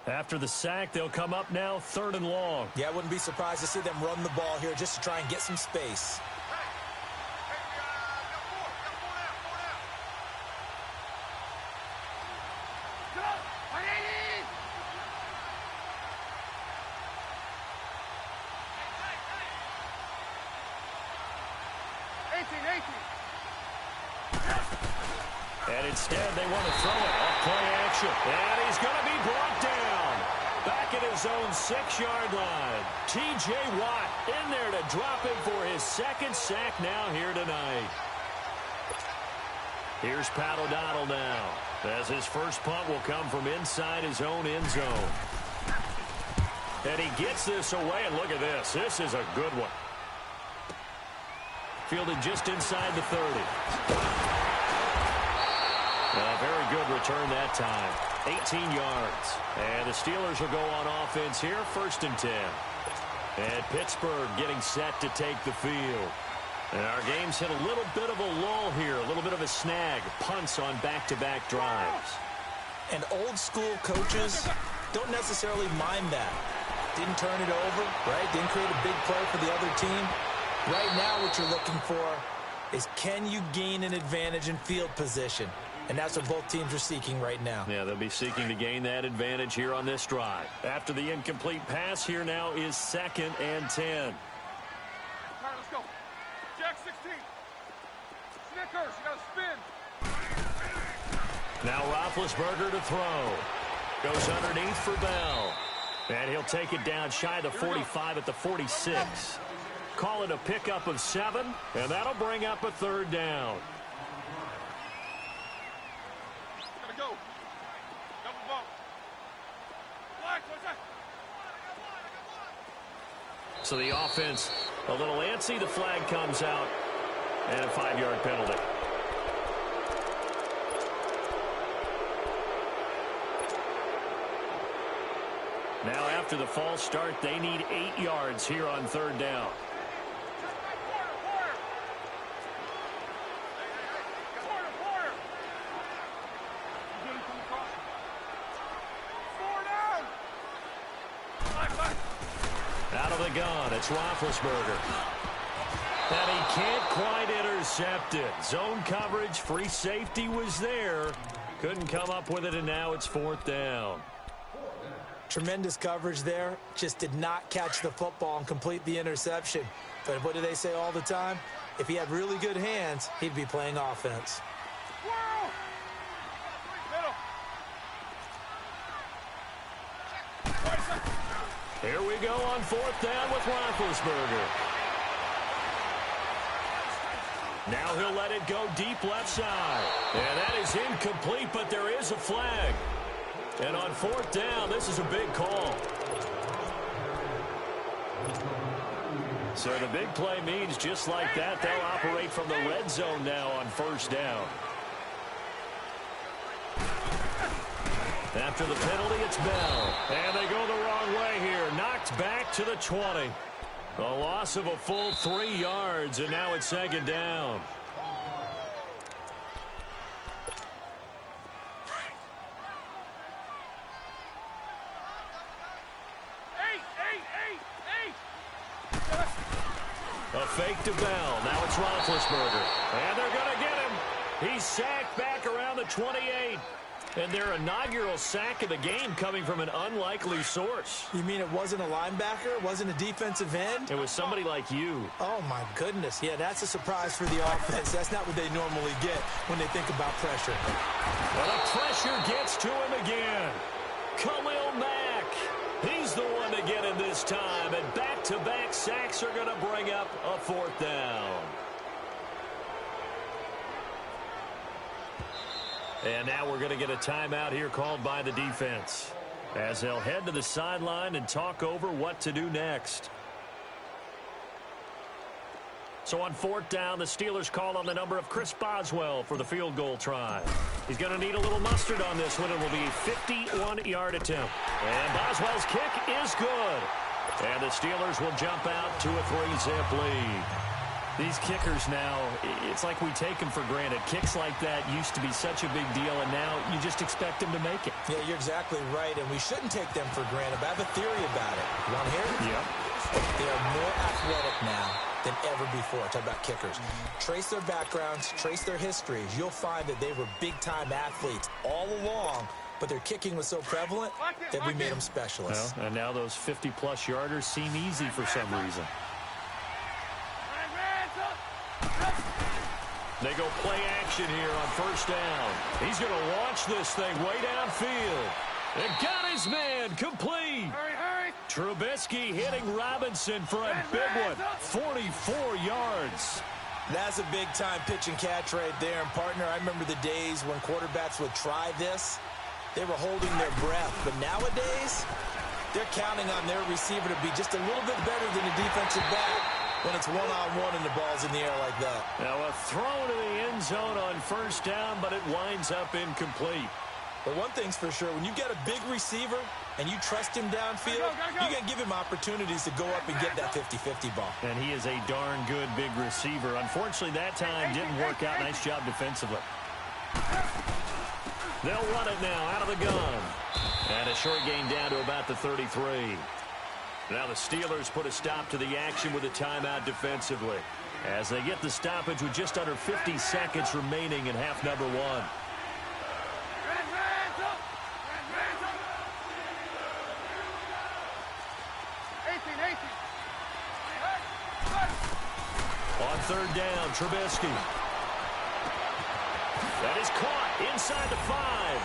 After the sack, they'll come up now 3rd and long. Yeah, I wouldn't be surprised to see them run the ball here just to try and get some space. And instead, they want to throw it off play action. And he's going to be brought down. Back at his own 6-yard line. T.J. Watt in there to drop him for his 2nd sack now here tonight. Here's Pat O'Donnell now, as his first punt will come from inside his own end zone. And he gets this away, and look at this. This is a good one. Fielded just inside the 30. A very good return that time. 18 yards. And the Steelers will go on offense here, 1st and 10. And Pittsburgh getting set to take the field. And our game's hit a little bit of a lull here, a little bit of a snag. Punts on back-to-back drives. And old-school coaches don't necessarily mind that. Didn't turn it over, right? Didn't create a big play for the other team. Right now what you're looking for is, can you gain an advantage in field position? And that's what both teams are seeking right now. Yeah, they'll be seeking to gain that advantage here on this drive. After the incomplete pass, here now is 2nd and 10. All right, let's go. Jack 16. Snickers, you got to spin. Now Roethlisberger to throw. Goes underneath for Bell. And he'll take it down shy of the 45 at the 46. Call it a pickup of 7, and that'll bring up a 3rd down. Gotta go. Double bump. Black, what's that? So the offense a little antsy. The flag comes out, and a 5-yard penalty. Now after the false start, they need 8 yards here on 3rd down. Out of the gun, it's Roethlisberger. And he can't quite intercept it. Zone coverage, free safety was there. Couldn't come up with it, and now it's 4th down. Tremendous coverage there. Just did not catch the football and complete the interception. But what do they say all the time? If he had really good hands, he'd be playing offense. Here we go on 4th down with Roethlisberger. Now he'll let it go deep left side. And that is incomplete, but there is a flag. And on 4th down, this is a big call. So the big play means just like that, they'll operate from the red zone now on 1st down. After the penalty, it's Bell. And they go the wrong way here. Knocked back to the 20. A loss of a full 3 yards, and now it's 2nd down. A fake to Bell. Now it's Roethlisberger. And they're going to get him. He's sacked back around the 28. And their inaugural sack of the game coming from an unlikely source. You mean it wasn't a linebacker? It wasn't a defensive end? It was somebody like you. Oh, my goodness. Yeah, that's a surprise for the offense. That's not what they normally get when they think about pressure. Well, the pressure gets to him again. Khalil Mack. He's the one to get him this time. And back-to-back sacks are going to bring up a 4th down. And now we're going to get a timeout here called by the defense, as they'll head to the sideline and talk over what to do next. So on 4th down, the Steelers call on the number of Chris Boswell for the field goal try. He's going to need a little mustard on this one. It will be a 51-yard attempt. And Boswell's kick is good. And the Steelers will jump out to a 3-zip lead. These kickers now, it's like we take them for granted. Kicks like that used to be such a big deal, and now you just expect them to make it. Yeah, you're exactly right, and we shouldn't take them for granted. But I have a theory about it. You want to hear it? Yeah. They are more athletic now than ever before. Talk about kickers. Trace their backgrounds, trace their histories. You'll find that they were big-time athletes all along, but their kicking was so prevalent that we made them specialists. Well, and now those 50-plus yarders seem easy for some reason. They go play action here on first down. He's going to launch this thing way downfield. And got his man complete. Hurry. Trubisky hitting Robinson for a big one. 44 yards. That's a big-time pitch and catch right there. And, partner, I remember the days when quarterbacks would try this. They were holding their breath. But nowadays, they're counting on their receiver to be just a little bit better than the defensive back when it's one-on-one and the ball's in the air like that. Now a throw to the end zone on first down, but it winds up incomplete. But one thing's for sure, when you get a big receiver and you trust him downfield, you got to give him opportunities to go up and get that 50-50 ball. And he is a darn good big receiver. Unfortunately, that time didn't work out. Nice job defensively. They'll run it now out of the gun. And a short gain down to about the 33. Now the Steelers put a stop to the action with a timeout defensively as they get the stoppage with just under 50 seconds remaining in half number one. On third down, Trubisky. That is caught inside the 5.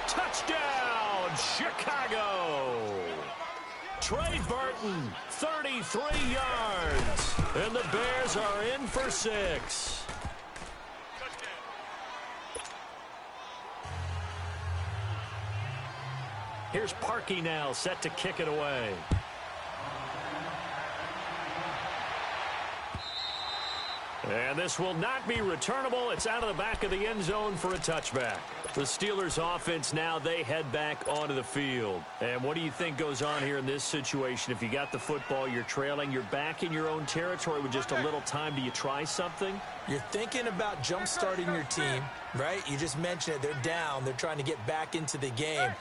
Touchdown, Chicago. Trey Burton, 33 yards. And the Bears are in for 6. Here's Parkey now, set to kick it away. And this will not be returnable. It's out of the back of the end zone for a touchback. The Steelers offense now, they head back onto the field. And what do you think goes on here in this situation? If you got the football, you're trailing, you're back in your own territory with just a little time. Do you try something? You're thinking about jump-starting your team, right? You just mentioned it. They're down. They're trying to get back into the game.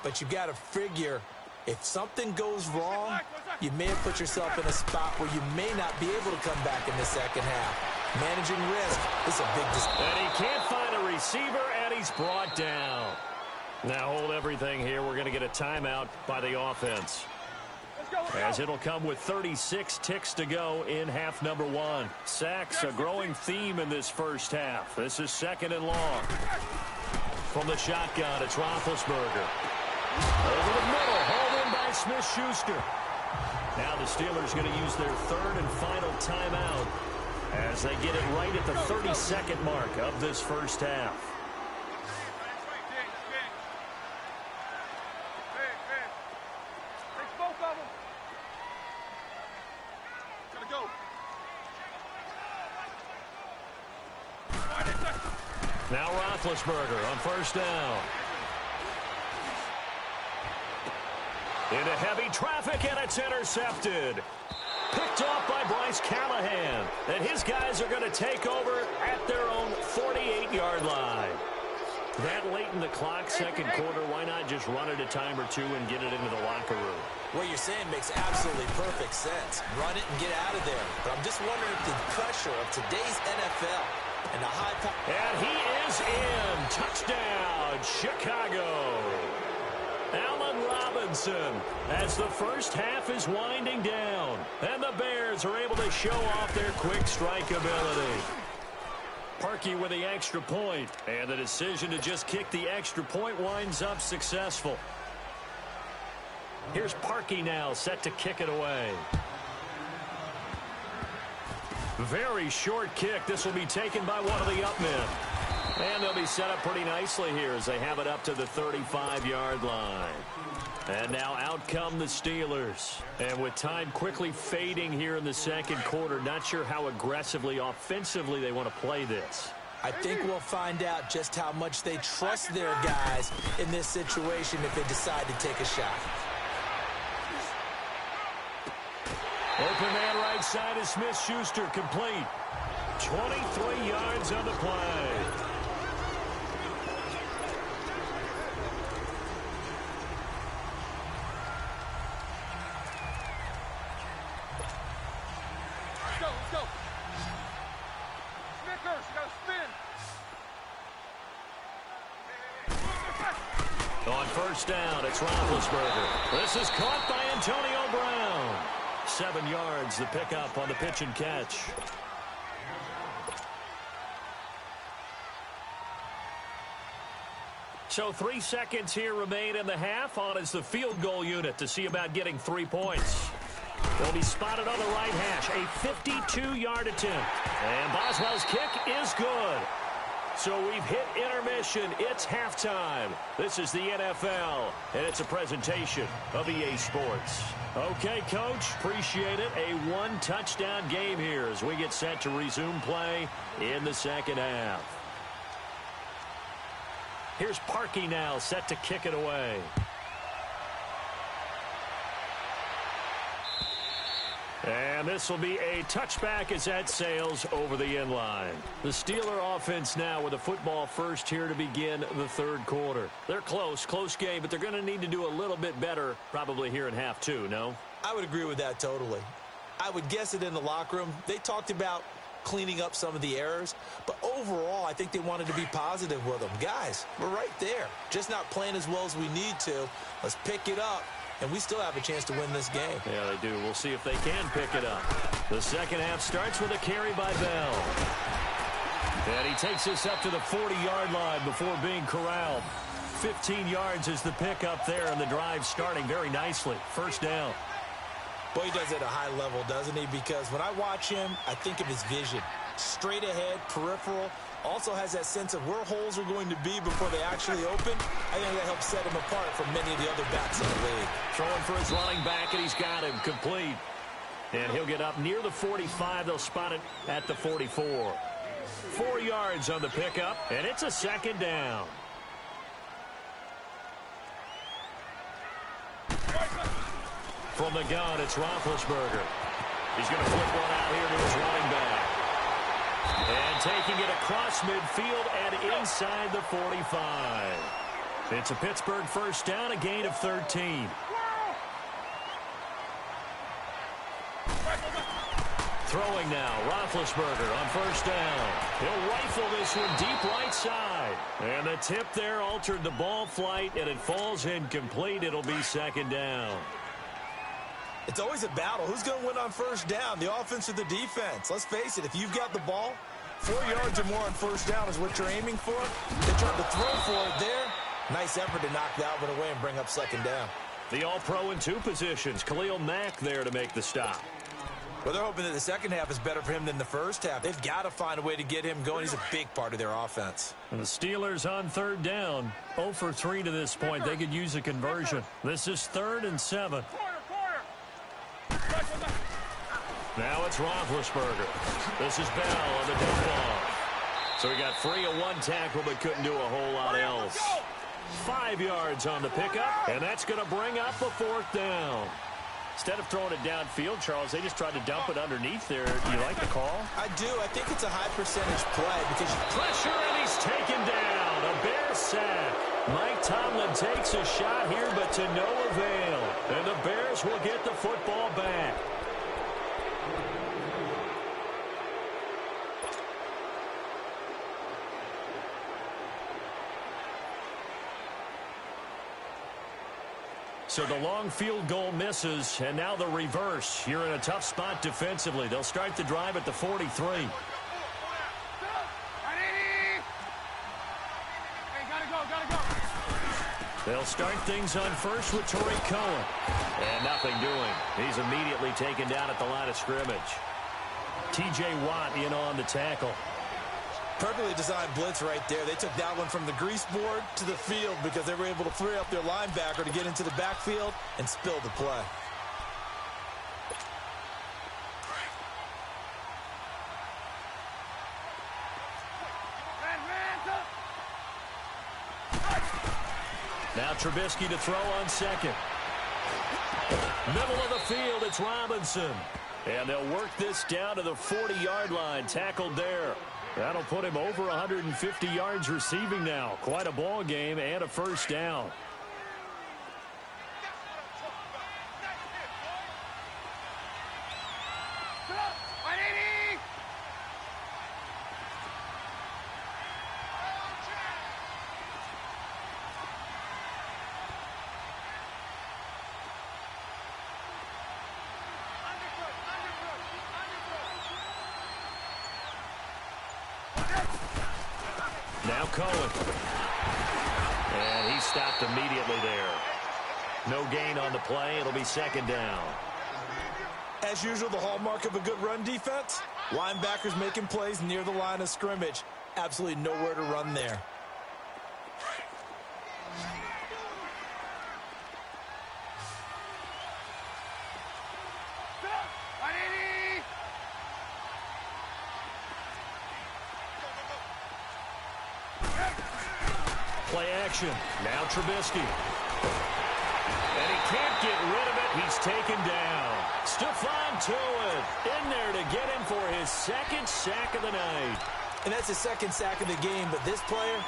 But you got to figure, if something goes wrong, you may have put yourself in a spot where you may not be able to come back in the second half. Managing risk is a big decision. And he can't find a receiver, and he's brought down. Now hold everything here. We're going to get a timeout by the offense. As it'll come with 36 ticks to go in half number one. Sacks, a growing theme in this first half. This is second and long. From the shotgun, it's Roethlisberger. Over the middle, hauled in by Smith-Schuster. Now the Steelers going to use their third and final timeout as they get it right at the 32nd mark of this first half. Take both of them. Gotta go. Now Roethlisberger on first down. Into heavy traffic, and it's intercepted. Picked off by Bryce Callahan. And his guys are going to take over at their own 48-yard line. That late in the clock, second quarter, why not just run it a time or two and get it into the locker room? What you're saying makes absolutely perfect sense. Run it and get out of there. But I'm just wondering if the pressure of today's NFL and the high... And he is in. Touchdown, Chicago. Allen Robinson, as the first half is winding down, and the Bears are able to show off their quick strike ability. Parkey with the extra point, and the decision to just kick the extra point winds up successful. Here's Parkey now, set to kick it away. Very short kick. This will be taken by one of the up men. And they'll be set up pretty nicely here as they have it up to the 35-yard line. And now out come the Steelers. And with time quickly fading here in the second quarter, not sure how aggressively, offensively they want to play this. I think we'll find out just how much they trust their guys in this situation if they decide to take a shot. Open man right side is Smith-Schuster, complete. 23 yards on the play. Let's go. Snickers, you gotta spin. On first down, it's Roethlisberger. This is caught by Antonio Brown. 7 yards, the pickup on the pitch and catch. So 3 seconds here remain in the half. On is the field goal unit to see about getting 3 points. They'll be spotted on the right hash. A 52-yard attempt. And Boswell's kick is good. So we've hit intermission. It's halftime. This is the NFL, and it's a presentation of EA Sports. Okay, Coach, appreciate it. A one-touchdown game here as we get set to resume play in the second half. Here's Parkey now, set to kick it away. And this will be a touchback as that sails over the end line. The Steeler offense now with the football first here to begin the third quarter. They're close game, but they're going to need to do a little bit better probably here in half two, no? I would agree with that totally. I would guess it in the locker room. They talked about cleaning up some of the errors, but overall I think they wanted to be positive with them. Guys, we're right there. Just not playing as well as we need to. Let's pick it up. And we still have a chance to win this game. Yeah, they do. We'll see if they can pick it up. The second half starts with a carry by Bell. And he takes this up to the 40-yard line before being corralled. 15 yards is the pickup there, and the drive starting very nicely. First down. Boy, he does it at a high level, doesn't he? Because when I watch him, I think of his vision. Straight ahead, peripheral. Also has that sense of where holes are going to be before they actually open. I think that helps set him apart from many of the other backs in the league. Throwing for his running back, and he's got him complete. And he'll get up near the 45. They'll spot it at the 44. 4 yards on the pickup, and it's a second down. From the gun, it's Roethlisberger. He's going to flip one out here to his running back. And taking it across midfield and inside the 45. It's a Pittsburgh first down, a gain of 13. Throwing now, Roethlisberger on first down. He'll rifle this one deep right side. And the tip there altered the ball flight, and it falls incomplete. It'll be second down. It's always a battle. Who's going to win on first down, the offense or the defense? Let's face it, if you've got the ball, 4 yards or more on first down is what you're aiming for. They tried to throw for it there. Nice effort to knock that one away and bring up second down. The All-Pro in 2 positions. Khalil Mack there to make the stop. Well, they're hoping that the second half is better for him than the first half. They've got to find a way to get him going. He's a big part of their offense. And the Steelers on third down. 0 for 3 to this point. They could use a conversion. This is 3rd and 7. Now it's Roethlisberger. This is Bell on the dump off. So he got free of 1 tackle but couldn't do a whole lot else. 5 yards on the pickup, and that's going to bring up a 4th down. Instead of throwing it downfield, Charles, they just tried to dump it underneath there. Do you like the call? I do. I think it's a high percentage play because pressure, and he's taken down. A Bear sack. Mike Tomlin takes a shot here, but to no avail. And the Bears will get the football back. So the long field goal misses, and now the reverse. You're in a tough spot defensively. They'll start the drive at the 43. They'll start things on first with Torrey Cohen. And nothing doing. He's immediately taken down at the line of scrimmage. T.J. Watt in on the tackle. Perfectly designed blitz right there. They took that one from the grease board to the field because they were able to free up their linebacker to get into the backfield and spill the play. Now Trubisky to throw on second. Middle of the field, it's Robinson. And they'll work this down to the 40-yard line, tackled there. That'll put him over 150 yards receiving now. Quite a ball game and a first down. Now Cohen. And he stopped immediately there. No gain on the play. It'll be second down. As usual, the hallmark of a good run defense, linebackers making plays near the line of scrimmage. Absolutely nowhere to run there. Play action. Now Trubisky. And he can't get rid of it. He's taken down. Stephon Tuitt in there to get him for his second sack of the night. And that's his second sack of the game, but this player,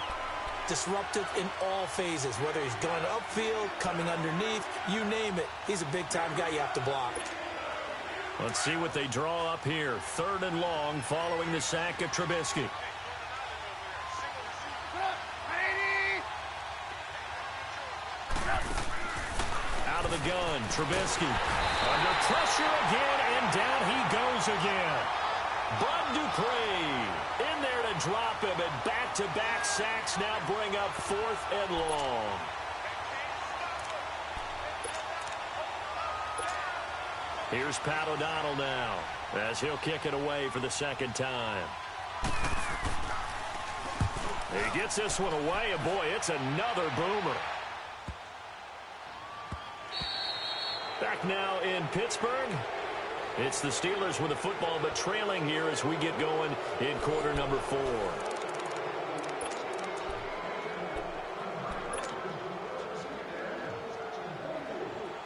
disruptive in all phases, whether he's going upfield, coming underneath, you name it. He's a big-time guy you have to block. Let's see what they draw up here. 3rd and long following the sack of Trubisky. Out of the gun, Trubisky. Under pressure again, and down he goes again. Bud Dupree in there to drop him, and back-to-back sacks now bring up 4th and long. Here's Pat O'Donnell now, as he'll kick it away for the second time. He gets this one away, and boy, it's another boomer. Back now in Pittsburgh. It's the Steelers with the football, but trailing here as we get going in quarter number 4.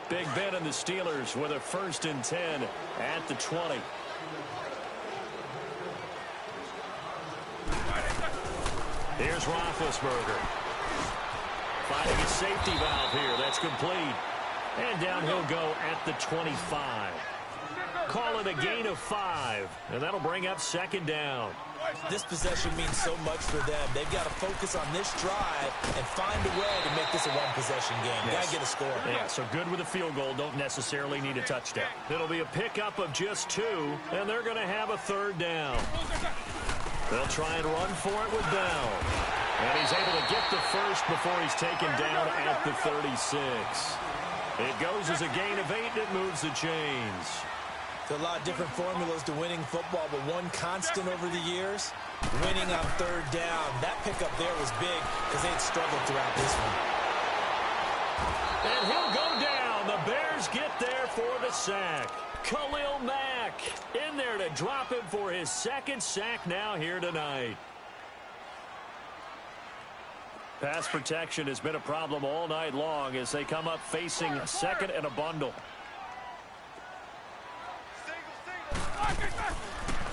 Big Ben and the Steelers with a 1st and 10 at the 20. Here's Roethlisberger. Finding a safety valve here. That's complete. And down he'll go at the 25. Call it a gain of 5. And that'll bring up second down. This possession means so much for them. They've got to focus on this drive and find a way to make this a one-possession game. Yes. Got to get a score. Yeah, so good with a field goal. Don't necessarily need a touchdown. It'll be a pickup of just 2, and they're going to have a 3rd down. They'll try and run for it with Bell. And he's able to get the first before he's taken down at the 36. It goes as a gain of 8, and it moves the chains. There's a lot of different formulas to winning football, but one constant over the years, winning on 3rd down. That pickup there was big because they had struggled throughout this one. And he'll go down. The Bears get there for the sack. Khalil Mack in there to drop him for his 2nd sack now here tonight. Pass protection has been a problem all night long as they come up facing 2nd and a bundle.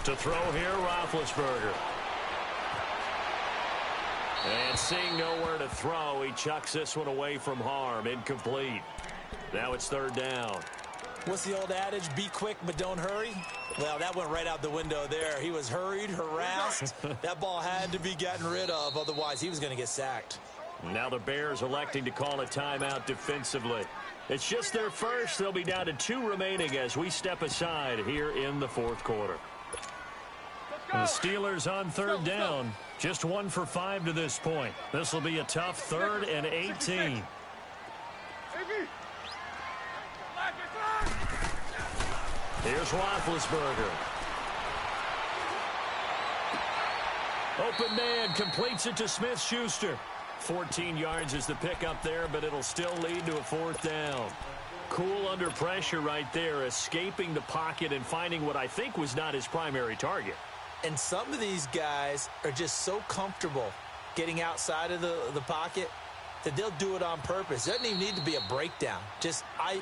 To throw here, Roethlisberger. And seeing nowhere to throw, he chucks this one away from harm. Incomplete. Now it's 3rd down. What's the old adage? Be quick, but don't hurry. Well, that went right out the window there. He was hurried, harassed. That ball had to be gotten rid of. Otherwise, he was going to get sacked. Now the Bears electing to call a timeout defensively. It's just their first. They'll be down to 2 remaining as we step aside here in the 4th quarter. The Steelers on 3rd down. Just 1 for 5 to this point. This will be a tough 3rd and 18. Here's Roethlisberger. Open man completes it to Smith-Schuster. 14 yards is the pickup there, but it'll still lead to a 4th down. Cool under pressure right there, escaping the pocket and finding what I think was not his primary target. And some of these guys are just so comfortable getting outside of the pocket, that they'll do it on purpose. It doesn't even need to be a breakdown.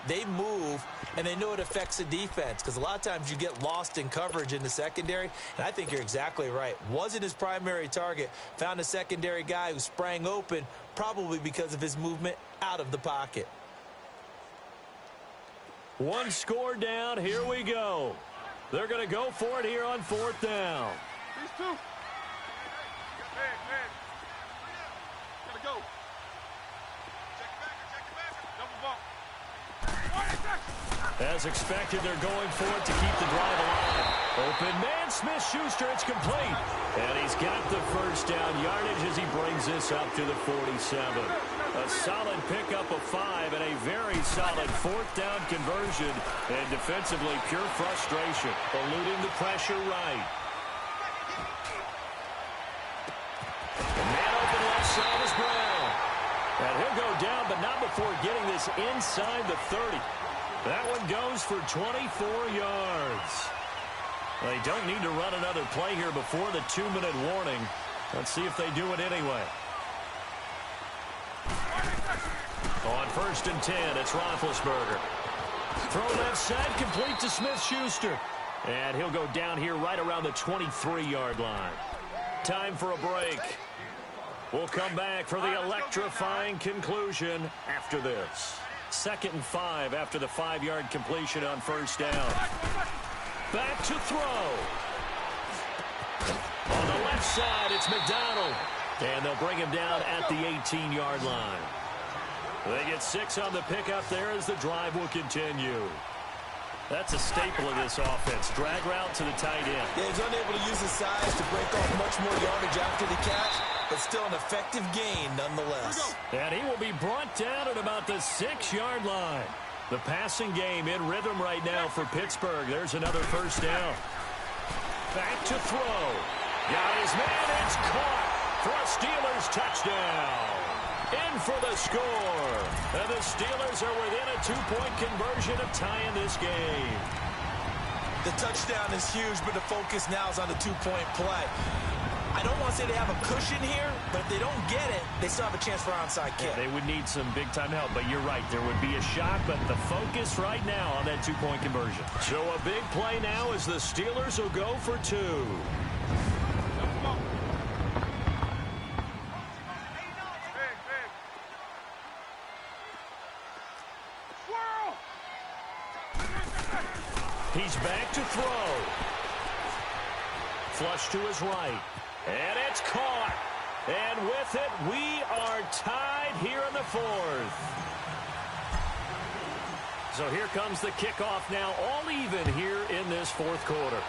They move, and they know it affects the defense, because a lot of times you get lost in coverage in the secondary, and I think you're exactly right. Wasn't his primary target. Found a secondary guy who sprang open, probably because of his movement out of the pocket. One score down. Here we go. They're going to go for it here on 4th down. These two. Man. Gotta go. Check it back. Double bump. As expected, they're going for it to keep the drive alive. Open man, Smith-Schuster, it's complete. And he's got the first down yardage as he brings this up to the 47. A solid pickup of 5 and a very solid 4th down conversion. And defensively, pure frustration, eluding the pressure right. The man open left side is Brown. And he'll go down, but not before getting this inside the 30. That one goes for 24 yards. They don't need to run another play here before the 2-minute warning. Let's see if they do it anyway. On 1st and 10, it's Roethlisberger. Throw left side, complete to Smith-Schuster. And he'll go down here right around the 23-yard line. Time for a break. We'll come back for the electrifying conclusion after this. 2nd and 5 after the 5-yard completion on 1st down. Back to throw. On the left side, it's McDonald. And they'll bring him down at the 18-yard line. They get 6 on the pickup there as the drive will continue. That's a staple of this offense. Drag route to the tight end. Yeah, he's unable to use his size to break off much more yardage after the catch, but still an effective gain nonetheless. And he will be brought down at about the 6-yard line. The passing game in rhythm right now for Pittsburgh. There's another first down. Back to throw. Got his man. It's caught for a Steelers touchdown. In for the score. And the Steelers are within a 2-point conversion of tying this game. The touchdown is huge, but the focus now is on the 2-point play. I don't want to say they have a cushion here, but if they don't get it, they still have a chance for onside kick. Yeah, they would need some big-time help, but you're right. There would be a shot, but the focus right now on that 2-point conversion. So a big play now as the Steelers will go for 2. He's back to throw. Flush to his right. And it's caught. And with it, we are tied here in the 4th. So here comes the kickoff now, all even here in this 4th quarter.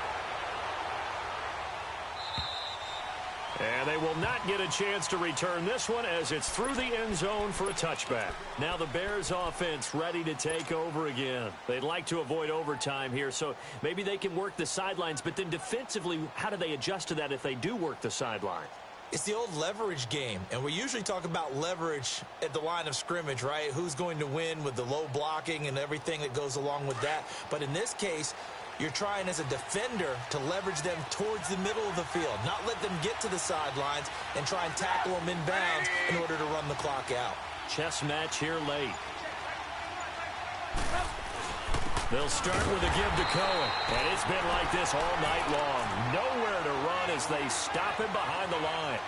And they will not get a chance to return this one as it's through the end zone for a touchback. Now the Bears offense ready to take over again. They'd like to avoid overtime here, so maybe they can work the sidelines, but then defensively, how do they adjust to that if they do work the sideline? It's the old leverage game, and we usually talk about leverage at the line of scrimmage, right? Who's going to win with the low blocking and everything that goes along with that. But in this case, you're trying as a defender to leverage them towards the middle of the field, not let them get to the sidelines and try and tackle them inbounds in order to run the clock out. Chess match here late. They'll start with a give to Cohen, and it's been like this all night long. Nowhere to run as they stop him behind the line.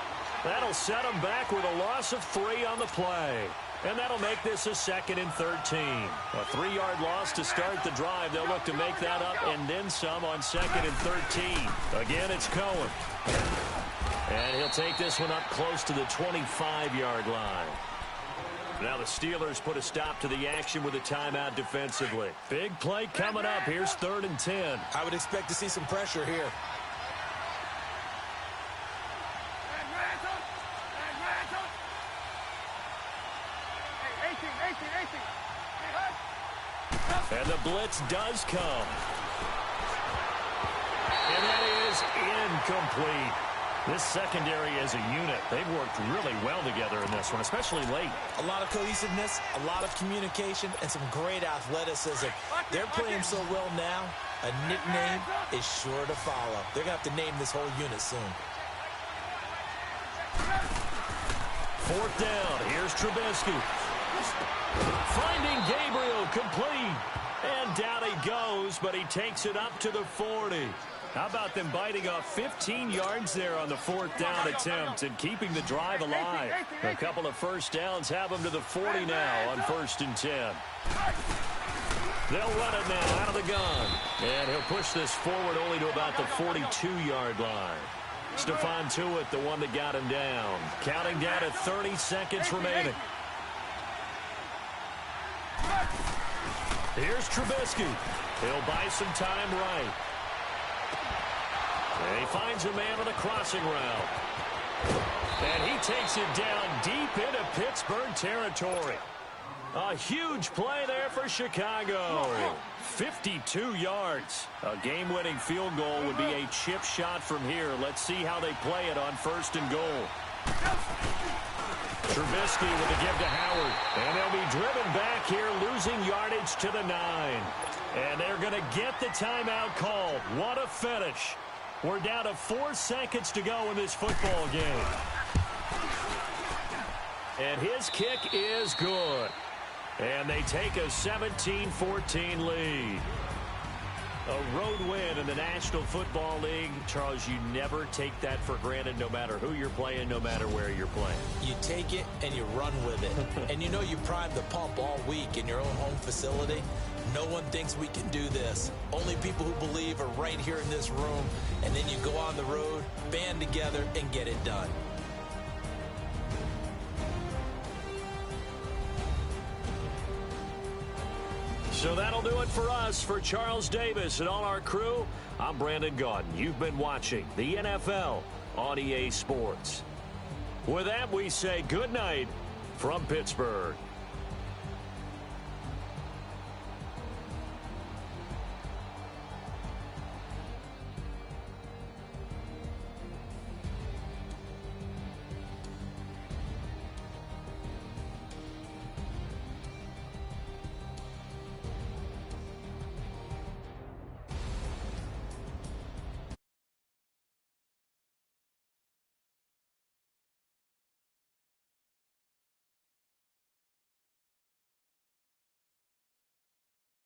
That'll set him back with a loss of 3 on the play. And that'll make this a 2nd and 13. A 3-yard loss to start the drive. They'll look to make that up and then some on 2nd and 13. Again, it's Cohen. And he'll take this one up close to the 25-yard line. Now the Steelers put a stop to the action with a timeout defensively. Big play coming up. Here's 3rd and 10. I would expect to see some pressure here. And the blitz does come. And that is incomplete. This secondary as a unit, they've worked really well together in this one, especially late. A lot of cohesiveness, a lot of communication, and some great athleticism. They're playing so well now, a nickname is sure to follow. They're going to have to name this whole unit soon. 4th down. Here's Trubisky. Finding Gabriel complete. And down he goes, but he takes it up to the 40. How about them biting off 15 yards there on the 4th down attempt and keeping the drive alive? A couple of first downs have them to the 40 now on 1st and 10. They'll run it now out of the gun. And he'll push this forward only to about the 42-yard line. Stephon Tuitt, the one that got him down. Counting down at 30 seconds remaining. Here's Trubisky. He'll buy some time right. And he finds a man on a crossing route. And he takes it down deep into Pittsburgh territory. A huge play there for Chicago. 52 yards. A game-winning field goal would be a chip shot from here. Let's see how they play it on 1st and goal. Trubisky with the give to Howard. And they'll be driven back here, losing yardage to the 9. And they're going to get the timeout called. What a finish. We're down to 4 seconds to go in this football game. And his kick is good. And they take a 17-14 lead. A road win in the National Football League. Charles, you never take that for granted no matter who you're playing, no matter where you're playing. You take it and you run with it. And you know you primed the pump all week in your own home facility. No one thinks we can do this. Only people who believe are right here in this room. And then you go on the road, band together, and get it done. So that'll do it for us. For Charles Davis and all our crew, I'm Brandon Gaudin. You've been watching the NFL on EA Sports. With that, we say good night from Pittsburgh.